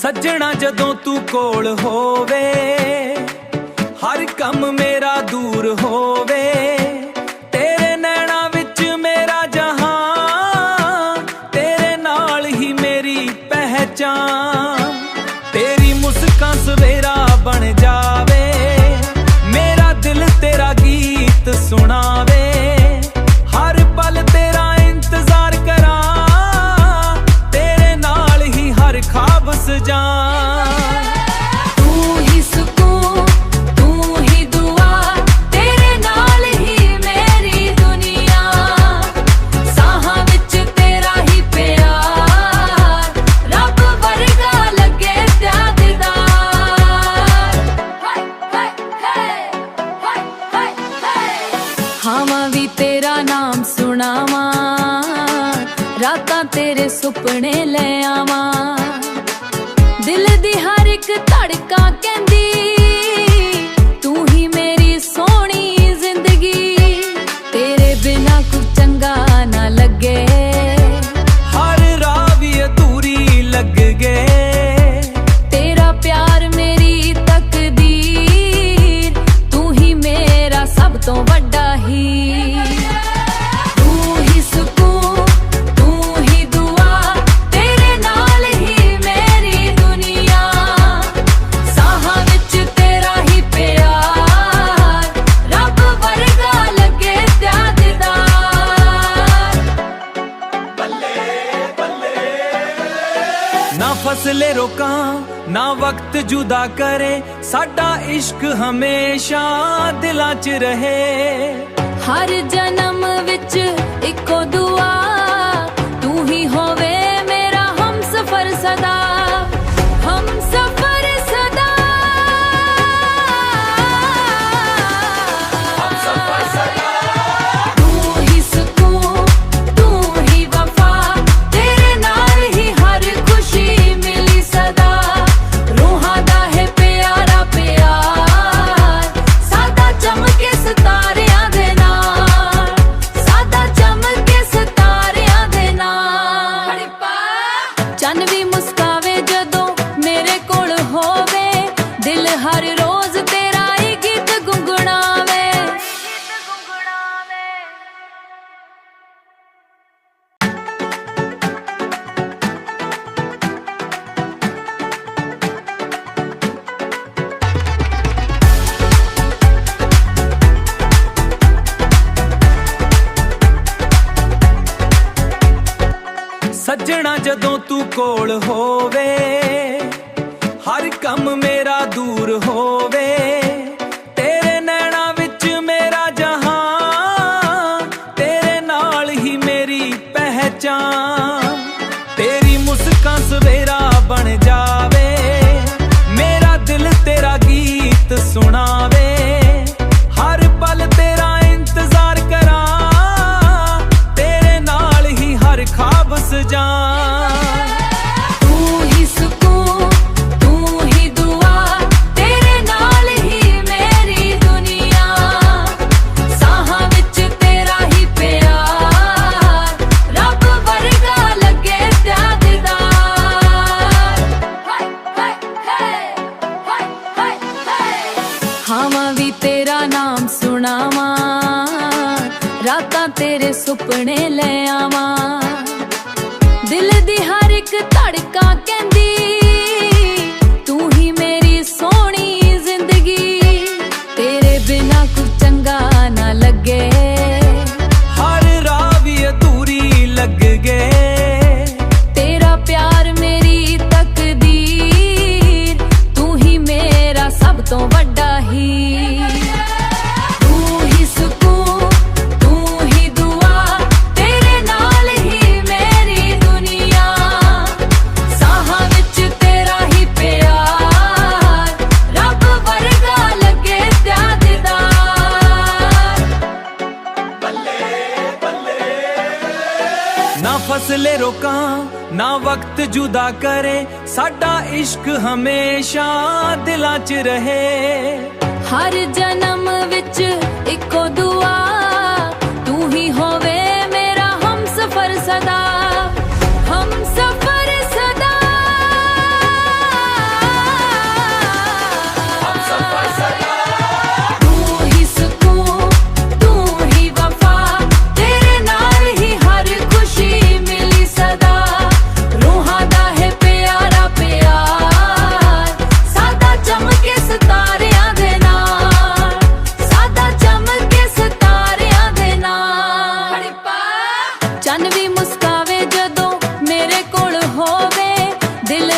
सज्जना जदों तू कोल होवे, हर कम मेरा दूर होवे। तेरे नैना विच मेरा जहां, तेरे नाल ही मेरी पहचान। तेरी मुस्कान सवेरा बन जावे, मेरा दिल तेरा गीत सुनावे। हर पल तेरा इंतजार करा, तेरे नाल ही हर ख्वाब सजा। खावां भी तेरा नाम सुनावा, रातां तेरे सुपने ले आवा। दिल दी हर एक धड़का कहंदी, तू ही मेरी सोहनी जिंदगी। तेरे बिना कुछ चंगा ना लगे, हर राह भी अधूरी लग गए। तेरा प्यार मेरी तकदीर, तू ही मेरा सब तो वड्डा ही। तू ही सुकून, तू ही दुआ, तेरे नाल ही मेरी दुनिया। साहां विच तेरा ही प्यार, रब वर्गा लगे त्यागदार। ना फसले रोका ना वक्त जुदा करे, साडा इश्क हमेशा दिलां च रहे। हर जन्म विच इको दुआ, तू ही होवे मेरा हम सफर सदा। हम सफर सदा, तू ही सुकून, तू ही वफा, तेरे नाल ही हर खुशी मिली सदा। रूहां दा है प्यारा प्यार, सादा चमके सितारियां दे नाल, सादा चमके सितारियां दे नाल। चन्न भी मुस्कावे जदों मेरे कोल होवे, दिल हर रोज तेरा ही गीत गुनगुनावे। सज्जना जदों तू कोल होवे, हर कम मेरा दूर होवे। तेरे नैना विच मेरा जहां, तेरे नाल ही मेरी पहचान। तेरी मुस्कान सवेरा बन जावे, मेरा दिल तेरा गीत सुनावे। हर पल तेरा इंतजार करा, तेरे नाल ही हर ख्वाब सजा। तू ही सुकून, तू ही दुआ, तेरे नाल ही मेरी दुनिया। साहां विच तेरा ही प्यार, रब वर्गा लगे त्यागदार। खावां भी तेरा नाम सुनावा, रातां तेरे सुपने ले आवा। दिल दी हर एक धड़का कहंदी, तू ही मेरी सोहनी जिंदगी। तेरे बिना कुछ चंगा ना लगे, हर राह भी अधूरी लग गए। तेरा प्यार मेरी तकदीर, तू ही मेरा सब तो वड्डा ही। तू ही सुकून, तू ही दुआ, तेरे नाल ही मेरी दुनिया। साहां विच तेरा ही प्यार, रब वर्गा लगे त्यागदार। ना फसले रोका ना वक्त जुदा करे, साडा इश्क हमेशा दिलां च रहे। हर जन्म विच इको दुआ, तू ही होवे मेरा हम सफर सदा। हम सफर सदा,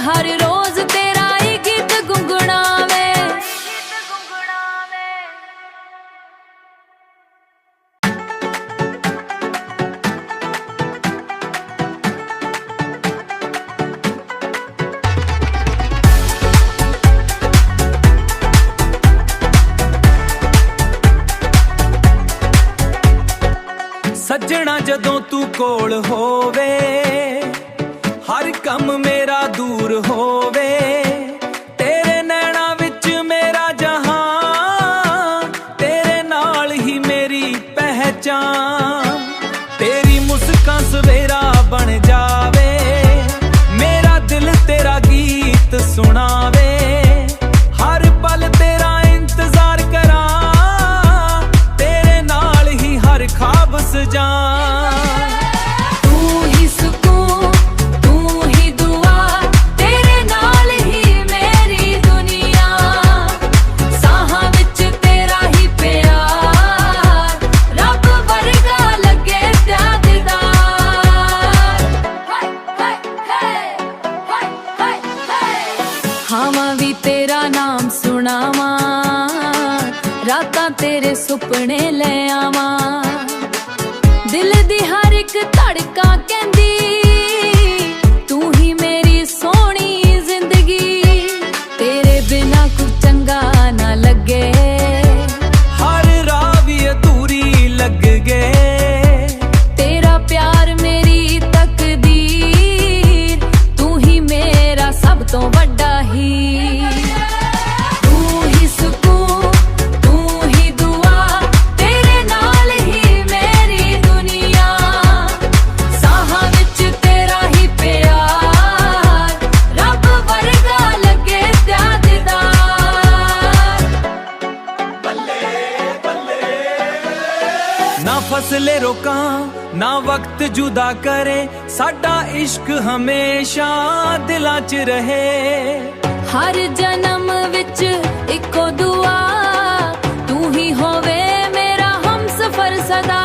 ਹਰ ਰੋਜ਼ ਤੇਰਾ ਹੀ ਗੀਤ ਗੁੰਗਣਾਵੇ। ਸੱਜਣਾ ਜਦੋਂ ਤੂੰ ਕੋਲ ਹੋਵੇ, ਹਰ ਕੰਮ ਮੇਰਾ ਦੂਰ ਹੋਵੇ। ਤੇਰੇ ਨੈਣਾਂ ਵਿੱਚ ਮੇਰਾ ਜਹਾਨ, ਤੇਰੇ ਨਾਲ ਹੀ ਮੇਰੀ ਪਹਿਚਾਨ। ਤੇਰੀ ਮੁਸਕਾਨ ਸਵੇਰਾ ਬਣ ਜਾਵੇ, ਮੇਰਾ ਦਿਲ ਤੇਰਾ ਗੀਤ ਸੁਣਾਵੇ। ਹਰ ਪਲ ਤੇਰਾ ਇੰਤਜ਼ਾਰ ਕਰਾਂ, ਤੇਰੇ ਨਾਲ ਹੀ ਹਰ ख्वाब सजा। तू ही सुकून, तू ही दुआ, तेरे नाल ही मेरी दुनिया। साहां विच तेरा ही प्यार, रब वर्गा लगे प्यारदार। हाय हाय हाय हाय हाय हाय। हावां भी तेरा नाम सुनावां, रातां तेरे सुपने ले आवां। दिल दी हर एक धड़का कहंदी, तू ही मेरी सोहनी जिंदगी। तेरे बिना कुछ चंगा ना लगे, हर राह भी अधूरी लग गए। तेरा प्यार मेरी तकदीर, तू ही मेरा सब तो वड्डा हीर। तू ही सुकून, तू ही दुआ, तेरे नाल ही मेरी दुनिया। साहां विच तेरा ही प्यार, रब वर्गा लगे प्यारदार। ना फसले रोकां ना वक्त जुदा करे, साडा इश्क हमेशा दिलां च रहे। हर जन्म विच इको दुआ, तू ही होवे मेरा हम सफर सदा।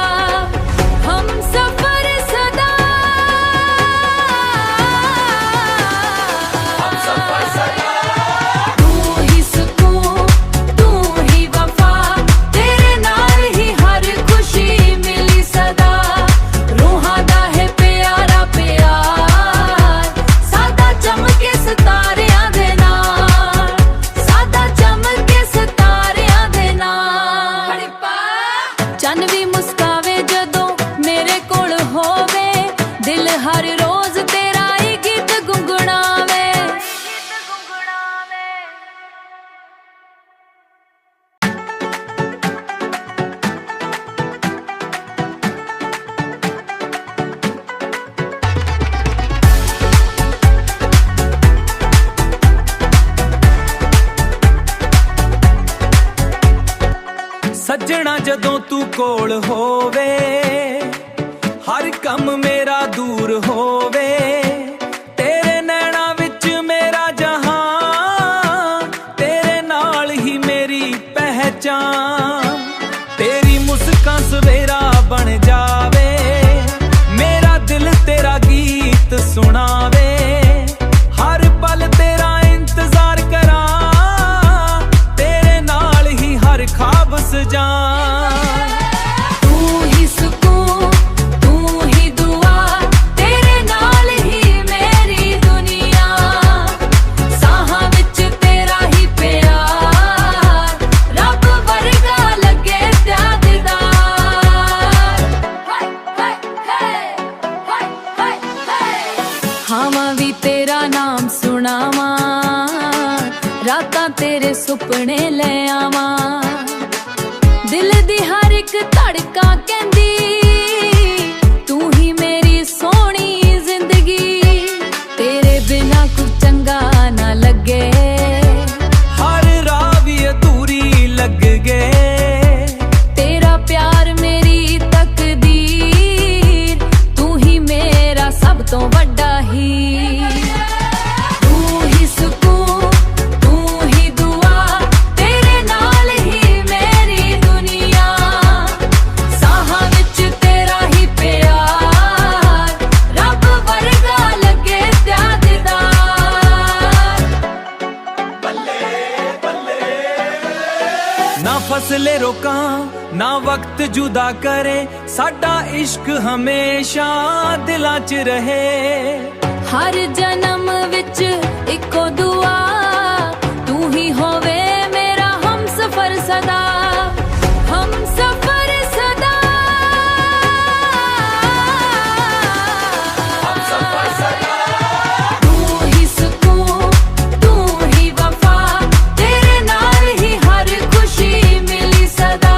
हम सफर सदा, हम सफर सदा। तू ही सुकून, तू ही वफा, तेरे नाल ही हर खुशी मिली सदा। रूहां दा है प्यारा प्यार, सादा चमके सितारियां दे नाल, सादा चमके सितारियां दे नाल। चन्न भी मुस्कावे जदों मेरे कोल होवे, दिल हर रोज तेरा ही गीत गुंगुणावे। ਸੱਜਣਾ ਜਦੋਂ ਤੂੰ ਕੋਲ ਹੋਵੇ, ਹਰ ਕੰਮ ਮੇਰਾ ਦੂਰ ਹੋਵੇ। ਤੇਰੇ ਨੈਣਾਂ ਵਿੱਚ ਮੇਰਾ ਜਹਾਨ, ਤੇਰੇ ਨਾਲ ਹੀ ਮੇਰੀ ਪਹਿਚਾਨ। ਤੇਰੀ ਮੁਸਕਾਨ ਸਵੇਰਾ ਬਣ ਜਾਵੇ, ਮੇਰਾ ਦਿਲ ਤੇਰਾ ਗੀਤ ਸੁਣਾਵੇ। ਹਰ ਪਲ ਤੇਰਾ ਇੰਤਜ਼ਾਰ ਕਰਾਂ, ਤੇਰੇ ਨਾਲ ਹੀ ਹਰ ख्वाब सजा। तू ही सुकून, तू ही दुआ, तेरे नाल ही मेरी दुनिया। साहां विच तेरा ही प्यार, रब वर्गा लगे प्यारदार। हाय हाय हाय हाय हाय हाय। हावां भी तेरा नाम सुनावां, रातां तेरे सुपने ले आवां। दिल दी हर एक धड़का कहंदी, तू ही मेरी सोहनी जिंदगी। तेरे बिना कुछ चंगा ना लगे, हर राह भी अधूरी लग गए। तेरा प्यार मेरी तकदीर, तू ही मेरा सब तो वड्डा हीर। तू ही सुकून, तू ही दुआ, तेरे नाल ही मेरी दुनिया। ਫਸਲੇ ਰੋਕਾਂ ਨਾ ਵਕਤ ਜੁਦਾ ਕਰੇ, ਸਾਡਾ ਇਸ਼ਕ ਹਮੇਸ਼ਾ ਦਿਲਾਂ 'ਚ ਰਹੇ। ਹਰ ਜਨਮ ਵਿੱਚ ਇੱਕੋ ਦੁਆ, ਤੂੰ ਹੀ ਹੋਵੇ ਮੇਰਾ ਹਮਸਫਰ ਸਦਾ, ਹਮਸਫਰ ਸਦਾ, ਹਮਸਫਰ ਸਦਾ। ਤੂੰ ਹੀ ਸਕੂਨ, ਤੂੰ ਹੀ ਵਫਾ, ਤੇਰੇ ਨਾਲ ਹੀ ਹਰ ਖੁਸ਼ੀ ਮਿਲੀ ਸਦਾ।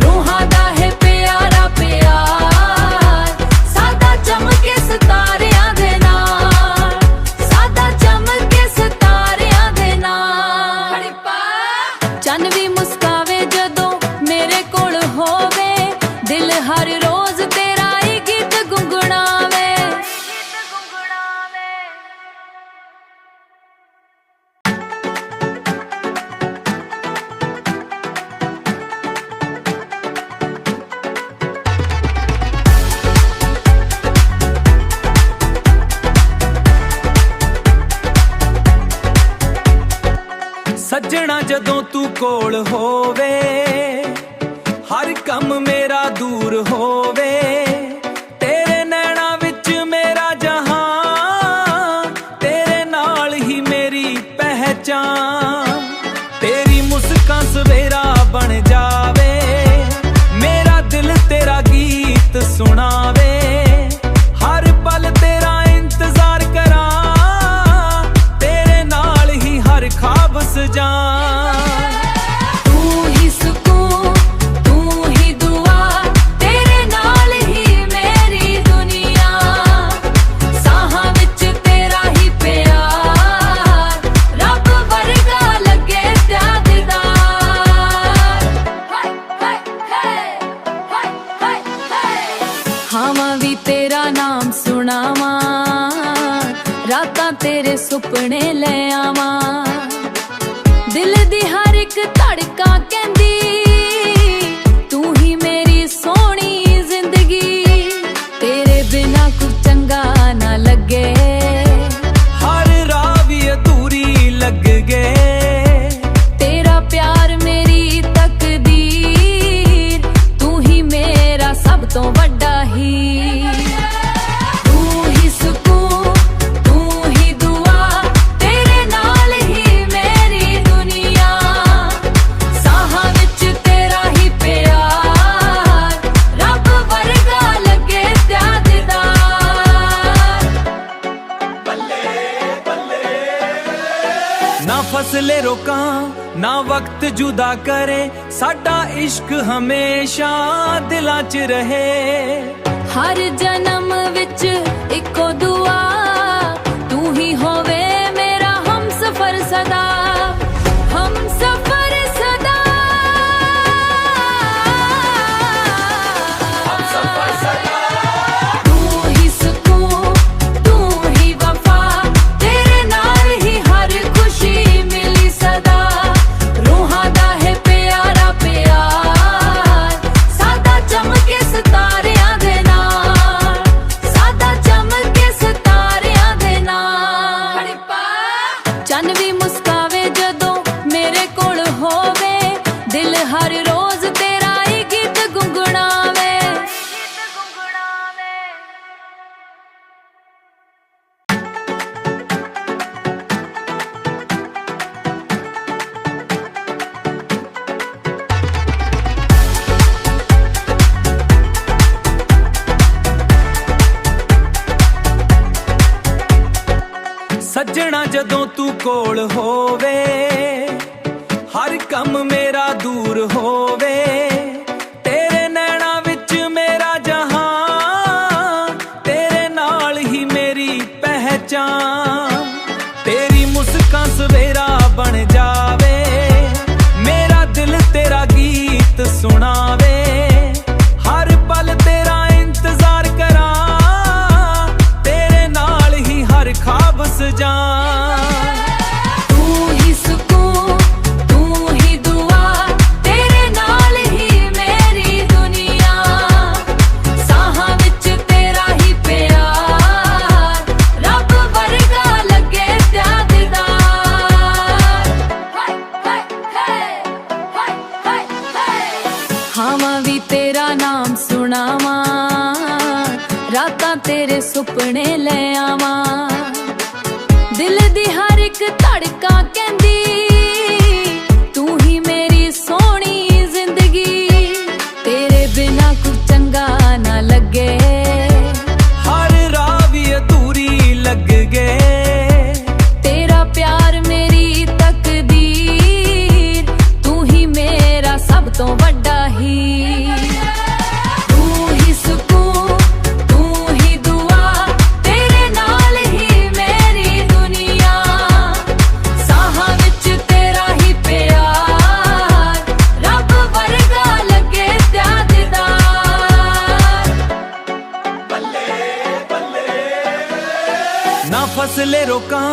ਰੂਹਾਂ ਦਾ ਹੈ ਪਿਆਰਾ ਪਿਆਰ, ਸਾਦਾ ਚਮਕੇ ਸਿਤਾਰਿਆਂ ਦੇ ਨਾਲ, ਸਾਦਾ ਚਮਕੇ ਸਿਤਾਰਿਆਂ ਦੇ ਨਾਲ। ਚੰਨ ਵੀ ਮੁਸਕਾਵੇ ਜਦੋਂ ਮੇਰੇ ਕੋਲ ਹੋਵੇ, ਦਿਲ ਹਰ ਰੋਜ਼ ਤੇਰਾ ਹੀ ਗੀਤ ਗੁੰਗਣਾਵੇ। ਸੱਜਣਾ ਜਦੋਂ ਤੂੰ ਕੋਲ ਹੋਵੇ, ਹਰ ਕੰਮ ਮੇਰਾ ਦੂਰ ਹੋਵੇ। ਤੇਰੇ ਨੈਣਾਂ ਵਿੱਚ ਮੇਰਾ ਜਹਾਨ, ਤੇਰੇ ਨਾਲ ਹੀ ਮੇਰੀ ਪਹਿਚਾਨ। ਤੇਰੀ ਮੁਸਕਾਨ ਸਵੇਰਾ ਬਣ ਜਾਵੇ, ਮੇਰਾ ਦਿਲ ਤੇਰਾ ਗੀਤ ਸੁਣਾਵੇ। ਹਰ ਪਲ ਤੇਰਾ ਇੰਤਜ਼ਾਰ ਕਰਾਂ, ਤੇਰੇ ਨਾਲ ਹੀ ਹਰ ਖਾਬ ਸਜਾਂ। ਤੂੰ ਹੀ ਸਕੂਨ, ਤੂੰ ਹੀ ਦੁਆ, ਤੇਰੇ ਨਾਲ ਹੀ ਮੇਰੀ ਦੁਨੀਆ। ਸਾਹਾਂ ਵਿੱਚ ਤੇਰਾ ਹੀ ਪਿਆਰ, ਰੱਬ ਵਰਗਾ ਲੱਗੇ ਪਿਆਰਦਾਰ। ਹਾਏ ਹਾਏ ਹਾਏ ਹਾਏ ਹਾਏ। ਹਾਵਾਂ ਵੀ ਤੇਰਾ ਨਾਮ ਸੁਣਾਵਾਂ, ਰਾਤਾਂ ਤੇਰੇ ਸੁਪਨੇ ਲੈ ਆਵਾਂ। ਦਿਲ ਦੀ ਹਰ ਇੱਕ ਧੜਕਾ ਕਹਿੰਦੀ, ਤੂੰ ਹੀ ਮੇਰੀ ਸੋਹਣੀ ਜ਼ਿੰਦਗੀ। ਤੇਰੇ ਬਿਨਾ ਕੁਝ ਚੰਗਾ ਨਾ ਲੱਗੇ, ਹਰ ਰਾਹ ਵੀ ਅਧੂਰੀ ਲੱਗ ਗਏ। ਤੇਰਾ ਪਿਆਰ ਮੇਰੀ ਤਕਦੀਰ, ਤੂੰ ਹੀ ਮੇਰਾ ਸਭ ਤੋਂ ਵੱਡਾ ਹੀਰ। ਤੂੰ ਹੀ ਸਕੂਨ, ਤੂੰ ਹੀ ਦੁਆ, ਤੇਰੇ ਨਾਲ ਹੀ ਮੇਰੀ ਦੁਨੀਆ। ਸਾਹਾਂ ਵਿੱਚ ਤੇਰਾ ਹੀ ਪਿਆਰ, ਰੱਬ ਵਰਗਾ ਲੱਗੇ ਪਿਆਰਦਾਰ। ਨਾ ਫਸਲੇ ਰੋਕਾਂ ਨਾ ਵਕਤ ਜੁਦਾ ਕਰੇ, ਸਾਡਾ ਇਸ਼ਕ ਹਮੇਸ਼ਾ ਦਿਲਾਂ 'ਚ ਰਹੇ। ਹਰ ਜਨਮ ਵਿੱਚ ਇੱਕੋ ਦੁਆ, ਤੂੰ ਹੀ ਹੋਵੇ ਮੇਰਾ ਹਮਸਫਰ ਸਦਾ, ਹਮਸਫਰ ਸਦਾ, ਹਮਸਫਰ ਸਦਾ। ਤੂੰ ਹੀ ਸਕੂਨ, ਤੂੰ ਹੀ ਵਫਾ, ਤੇਰੇ ਨਾਲ ਹੀ ਹਰ ਖੁਸ਼ੀ ਮਿਲੀ ਸਦਾ। ਰੂਹਾਂ ਦਾ ਹੈ ਪਿਆਰਾ ਪਿਆਰ, ਸਾਦਾ ਚਮਕੇ ਸਿਤਾਰਿਆਂ ਦੇ ਨਾਲ, ਸਾਦਾ ਚਮਕੇ ਸਿਤਾਰਿਆਂ ਦੇ ਨਾਲ। ਚੰਨ ਵੀ ਮੁਸਕਾਵੇ ਜਦੋਂ ਮੇਰੇ ਕੋਲ ਹੋਵੇ, ਦਿਲ ਹਰ ਰੋਜ਼ ਤੇਰਾ ਹੀ ਗੀਤ ਗੁੰਗਣਾਵੇ। ਸੱਜਣਾ ਜਦੋਂ ਤੂੰ ਕੋਲ ਹੋਵੇ, ਹਰ ਕੰਮ ਮੇਰਾ ਦੂਰ ਹੋਵੇ। ਤੇਰੇ ਨੈਣਾਂ ਵਿੱਚ ਮੇਰਾ ਜਹਾਨ, ਤੇਰੇ ਨਾਲ ਹੀ ਮੇਰੀ ਪਹਿਚਾਨ। ਤੇਰੀ ਮੁਸਕਾਨ ਸਵੇਰਾ ਬਣ ਜਾਵੇ, ਮੇਰਾ ਦਿਲ ਤੇਰਾ ਗੀਤ ਸੁਣਾਵੇ। ਹਰ ਪਲ ਤੇਰਾ ਇੰਤਜ਼ਾਰ ਕਰਾਂ, ਤੇਰੇ ਨਾਲ ਹੀ ਹਰ ਖਾਬ ਸਜਾਂ। ਤੂੰ ਹੀ ਸਕੂਨ, ਤੂੰ ਹੀ ਦੁਆ, ਤੇਰੇ ਨਾਲ ਹੀ ਮੇਰੀ ਦੁਨੀਆ। ਸਾਹਾਂ ਵਿੱਚ ਤੇਰਾ ਹੀ ਪਿਆਰ, ਰੱਬ ਵਰਗਾ ਲੱਗੇ ਪਿਆਰਦਾਰ। ਹਾਏ ਹਾਏ ਹਾਏ ਹਾਏ ਹਾਏ ਸੁਪਨੇ ਲੈ ਆਵਾਂ। ਦਿਲ ਦੀ ਹਰ ਇੱਕ ਧੜਕਾ ਕਹਿੰਦੀ ਤੂੰ ਹੀ ਮੇਰੀ ਸੋਹਣੀ ਜ਼ਿੰਦਗੀ। ਤੇਰੇ ਬਿਨਾ ਕੁਝ ਚੰਗਾ ਨਾ ਲੱਗੇ, ਹਰ ਰਾਹ ਵੀ ਅਧੂਰੀ ਲੱਗ ਗਏ। ਤੇਰਾ ਪਿਆਰ ਮੇਰੀ ਤਕਦੀਰ, ਤੂੰ ਹੀ ਮੇਰਾ ਸਭ ਤੋਂ ਵੱਡਾ ਹੀਰ। ਤੂੰ ਹੀ ਸਕੂਨ, ਤੂੰ ਹੀ ਦੁਆ, ਤੇਰੇ ਨਾਲ ਹੀ ਮੇਰੀ ਦੁਨੀਆ। ਸਾਹਾਂ ਵਿੱਚ ਤੇਰਾ ਹੀ ਪਿਆਰ, ਰੱਬ ਵਰਗਾ ਲੱਗੇ ਦਿਆਦਦਾਰ। ਨਾ ਫਸਲੇ ਰੋਕਾਂ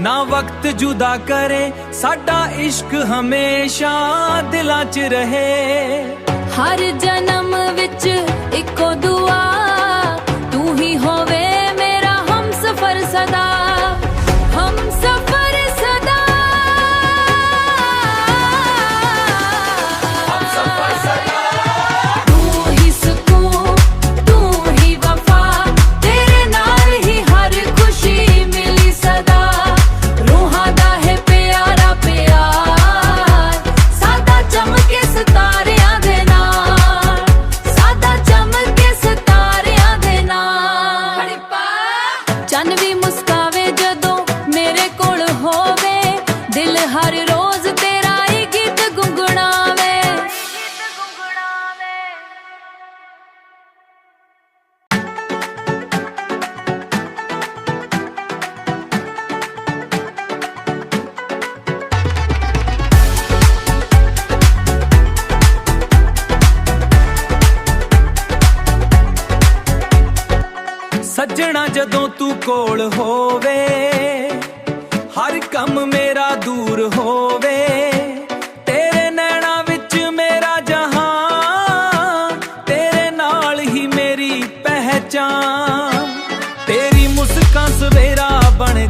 ਨਾ ਵਕਤ ਜੁਦਾ ਕਰੇ, ਸਾਡਾ ਇਸ਼ਕ ਹਮੇਸ਼ਾ ਦਿਲਾਂ 'ਚ ਰਹੇ। ਹਰ ਜਨਮ ਵਿੱਚ ਇੱਕੋ ਦੁਆ, ਤੂੰ ਹੀ ਹੋਵੇ ਮੇਰਾ ਹਮਸਫਰ ਸਦਾ, ਹਮਸਫਰ ਸਦਾ। ਤੂੰ ਹੀ ਸਕੂਨ, ਤੂੰ ਹੀ ਵਫਾ, ਤੇਰੇ ਨਾਲ ਹੀ ਹਰ ਖੁਸ਼ੀ ਮਿਲੀ ਸਦਾ। ਰੂਹਾਂ ਦਾ ਹੈ ਪਿਆਰਾ ਪਿਆਰ, ਸਾਦਾ ਚਮਕੇ ਸਿਤਾਰਿਆਂ ਦੇ ਨਾਲ, ਸਾਦਾ ਚਮਕੇ ਸਿਤਾਰਿਆਂ ਦੇ ਨਾਲ। ਚੰਨ ਵੀ ਮੁਸਕਾਵੇ ਜਦੋਂ ਮੇਰੇ ਕੋਲ ਹੋਵੇ, ਦਿਲ ਹਰ ਰੋਜ਼ ਤੇਰਾ ਹੀ ਗੀਤ ਗੁੰਗਣਾਵੇ। ਸੱਜਣਾ ਜਦੋਂ ਤੂੰ ਕੋਲ ਹੋਵੇ, ਹਰ ਕੰਮ ਮੇਰਾ ਦੂਰ ਹੋਵੇ। ਤੇਰੇ ਨੈਣਾਂ ਵਿੱਚ ਮੇਰਾ ਜਹਾਨ, ਤੇਰੇ ਨਾਲ ਹੀ ਮੇਰੀ ਪਹਿਚਾਨ। ਤੇਰੀ ਮੁਸਕਾਨ ਸਵੇਰਾ ਬਣ